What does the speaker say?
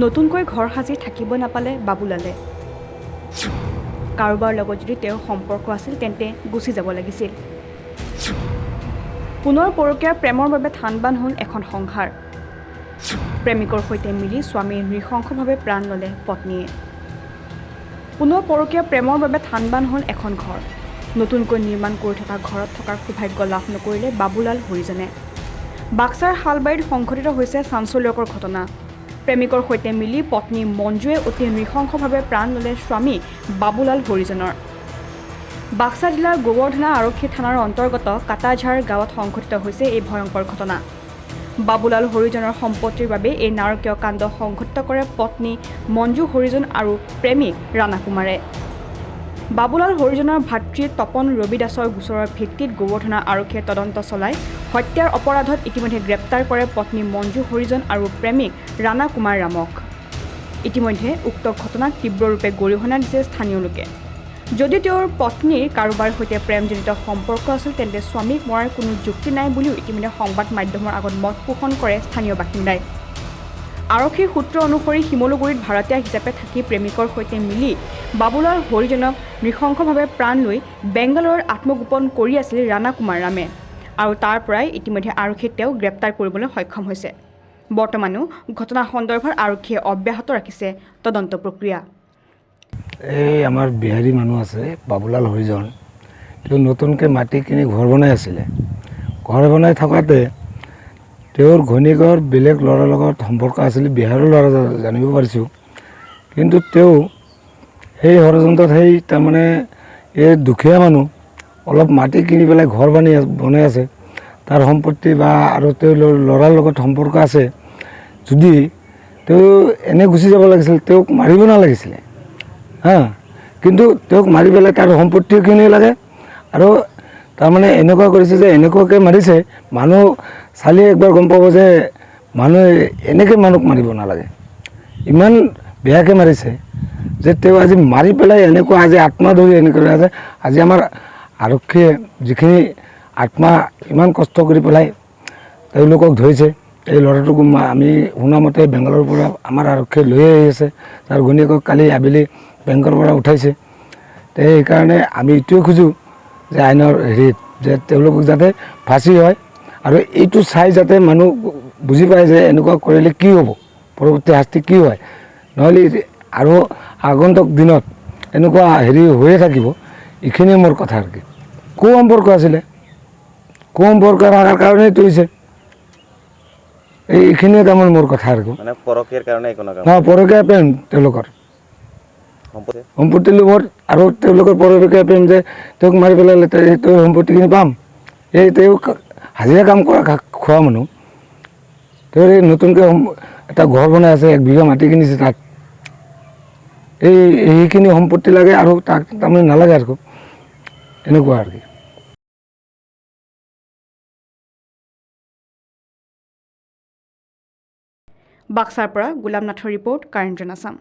নতুনকৈ ঘৰ সাজি থাকিব নাপালে বাবুলালে কাৰোবাৰ লগত যদি তেওঁৰ সম্পৰ্ক আছিল তেন্তে গুচি যাব লাগিছিল পুনৰ পৰকীয়াৰ প্ৰেমৰ বাবে থানবান হ'ল এখন সংসাৰ প্ৰেমিকৰ সৈতে মিলি স্বামীৰ নৃশংসভাৱে প্ৰাণ ল'লে পত্নীয়ে পুনৰ পৰকীয়া প্ৰেমৰ বাবে থানবান হ'ল এখন ঘৰ নতুনকৈ নিৰ্মাণ কৰি থকা ঘৰত থকাৰ সৌভাগ্য লাভ নকৰিলে বাবুলাল হৰিজনে বাক্সাৰ হালবাৰীত সংঘটিত হৈছে চাঞ্চল্যকৰ ঘটনা প্ৰেমিকৰ সৈতে মিলি পত্নী মঞ্জুৱে অতি নৃশংসভাৱে প্ৰাণ ল'লে স্বামী বাবুলাল হৰিজনৰ বাক্সা জিলাৰ গোবৰ্ধনা আৰক্ষী থানাৰ অন্তৰ্গত কাটাঝাৰ গাঁৱত সংঘটিত হৈছে এই ভয়ংকৰ ঘটনা বাবুলাল হৰিজনৰ সম্পত্তিৰ বাবে এই নাৰকীয় কাণ্ড সংঘটিত কৰে পত্নী মঞ্জু হৰিজন আৰু প্ৰেমিক ৰাণা কুমাৰে বাবুলাল হৰিজনৰ ভাতৃ তপন ৰবি দাসৰ গোচৰৰ ভিত্তিত গোবৰ্ধনা আৰক্ষীয়ে তদন্ত চলাই হত্যাৰ অপৰাধত ইতিমধ্যে গ্ৰেপ্তাৰ কৰে পত্নী মঞ্জু হৰিজন আৰু প্ৰেমিক ৰাণা কুমাৰ ৰামক ইতিমধ্যে উক্ত ঘটনাক তীব্ৰৰূপে গৰিহণা দিছে স্থানীয় লোকে যদি তেওঁৰ পত্নীৰ কাৰোবাৰ সৈতে প্ৰেমজনিত সম্পৰ্ক আছিল তেন্তে স্বামীক মৰাৰ কোনো যুক্তি নাই বুলিও ইতিমধ্যে সংবাদ মাধ্যমৰ আগত মত পোষণ কৰে স্থানীয় বাসিন্দাই আৰক্ষীৰ সূত্ৰ অনুসৰি শিমলুগুৰিত ভাড়াতীয়া হিচাপে থাকি প্ৰেমিকৰ সৈতে মিলি বাবুলাল হৰিজনক নৃশংসভাৱে প্ৰাণ লৈ বেংগালুৰুত আত্মগোপন কৰি আছিল ৰাণা কুমাৰ ৰামে আৰু তাৰ পৰাই ইতিমধ্যে আৰক্ষীয়ে তেওঁক গ্ৰেপ্তাৰ কৰিবলৈ সক্ষম হৈছে বৰ্তমানো ঘটনা সন্দৰ্ভত আৰক্ষীয়ে অব্যাহত ৰাখিছে তদন্ত প্ৰক্ৰিয়া এই আমাৰ বিহাৰী মানুহ আছে বাবুলাল হৰিজন তেওঁ নতুনকৈ মাটি কিনি ঘৰ বনাই আছিলে ঘৰ বনাই থকাতে তেওঁৰ ঘৈণীয়েকৰ বেলেগ ল'ৰাৰ লগত সম্পৰ্ক আছিলে বিহাৰৰ ল'ৰা জানিব পাৰিছোঁ কিন্তু তেওঁ সেই ষড়যন্ত্ৰত সেই তাৰমানে এই দুখীয়া মানুহ অলপ মাটি কিনি পেলাই ঘৰ বনাই আছে তাৰ সম্পত্তি বা আৰু তেওঁ ল'ৰাৰ লগত সম্পৰ্ক আছে যদি তেওঁ এনে গুচি যাব লাগিছিল তেওঁক মাৰিব নালাগিছিলে কিন্তু তেওঁক মাৰি পেলাই তাৰ সম্পত্তিও কিনি লাগে আৰু তাৰমানে এনেকুৱা কৰিছে যে এনেকুৱাকৈ মাৰিছে মানুহ চালি একবাৰ গম পাব যে মানুহে এনেকৈ মানুহক মাৰিব নালাগে ইমান বেয়াকৈ মাৰিছে যে তেওঁ আজি মাৰি পেলাই এনেকুৱা আজি আত্মা ধৰি এনেকৈ আছে আজি আমাৰ আৰক্ষীয়ে যিখিনি আত্মা ইমান কষ্ট কৰি পেলাই তেওঁলোকক ধৰিছে এই ল'ৰাটোক আমি শুনামতে বেংগালুৰুৰ পৰা আমাৰ আৰক্ষীয়ে লৈ আহি আছে তাৰ ঘৈণীয়েকক কালি আবেলি বেংকৰ পৰা উঠাইছে সেইকাৰণে আমি এইটোৱে খোজোঁ যে আইনৰ হেৰিত যে তেওঁলোকক যাতে ফাঁচি হয় আৰু এইটো চাই যাতে মানুহ বুজি পায় যে এনেকুৱা কৰিলে কি হ'ব পৰৱৰ্তী শাস্তি কি হয় নহ'লে আৰু আগন্তুক দিনত এনেকুৱা হেৰি হৈয়ে থাকিব এইখিনিয়ে মোৰ কথা আৰু কি সম্পৰ্ক আছিলে সম্পৰ্ক থকাৰ কাৰণেই তৈছে এইখিনিয়ে তাৰমানে মোৰ কথা আৰু পৰকীয়া প্ৰেম তেওঁলোকৰ সম্পত্তি লোভত আৰু তেওঁলোকৰ পৰকীয়া প্ৰেম যে তেওঁক মাৰি পেলালে তেওঁৰ সম্পত্তিখিনি পাম এই তেওঁক হাজিৰা কাম কৰা খোৱা মানুহ তেওঁৰ এই নতুনকৈ এটা ঘৰ বনাই আছে 1 বিঘা মাটি কিনিছে তাত এইখিনি সম্পত্তি লাগে আৰু তাক তাৰমানে নালাগে আৰু এনেকুৱা আৰু কি বাক্সাৰ পৰা গোলাম নাথৰ ৰিপৰ্ট কাৰেণ্ট আছাম।